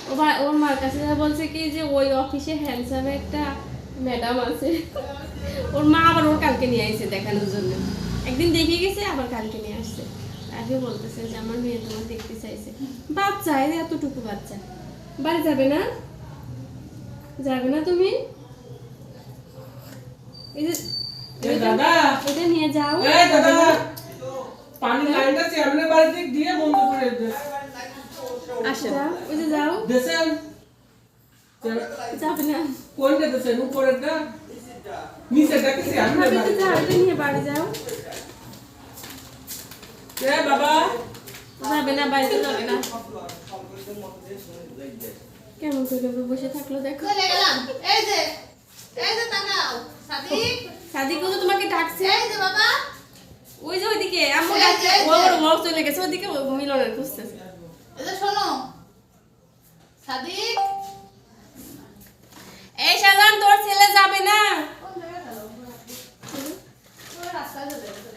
ও ভাই ওর মার কাছে যা বলছে কি যে ওই অফিসে হ্যান্ডসাম একটা ম্যাডাম আছে, ওর মা আবার ওর কালকে নিয়ে আসছে দেখানোর জন্য। একদিন দেখে গেছে আবার কালকে নিয়ে আসছে। আগে বলতেছে যে আমার মেয়ে তোমার দেখতে চাইছে। বাচ্চা এই এতটুকু বাচ্চা বাড়ি যাবে না, যাবে না তুমি? এই যে দাদা এটা নিয়ে যাও। এই দাদা পানি লাইনটা চেয়ারম্যানের বাড়িতে দিয়ে বন্ধ করে দে। আসো ওই যে যাও। দেশেন যাবে না কোনটা দেশেন উপরেরটা নিচেরটা কি চেয়ারম্যানের ভাবি তো বাড়ি? যাও, এটা নিয়ে বাড়ি যাও। এ বাবা যাবে না, বাড়িতে যাবে না। কেমন করে বসে থাকলো দেখো। চলে গেলাম। এই যে তাকাও সাদিক, সাদিক তো তোমাকে ডাকছে। এই যে বাবা, ওই যে ওইদিকে আম্মু এই যে, ডাকছে, এই যে। ও আবার ও চলে গেছে ওইদিকে, ও মিলনের খুঁজতেছে। এই যে শোনো সাদিক, এই শাহজাহান তোর ছেলে যাবে না। কোন জায়গায় গেল? ওই রাস্তায় চলে গেছে।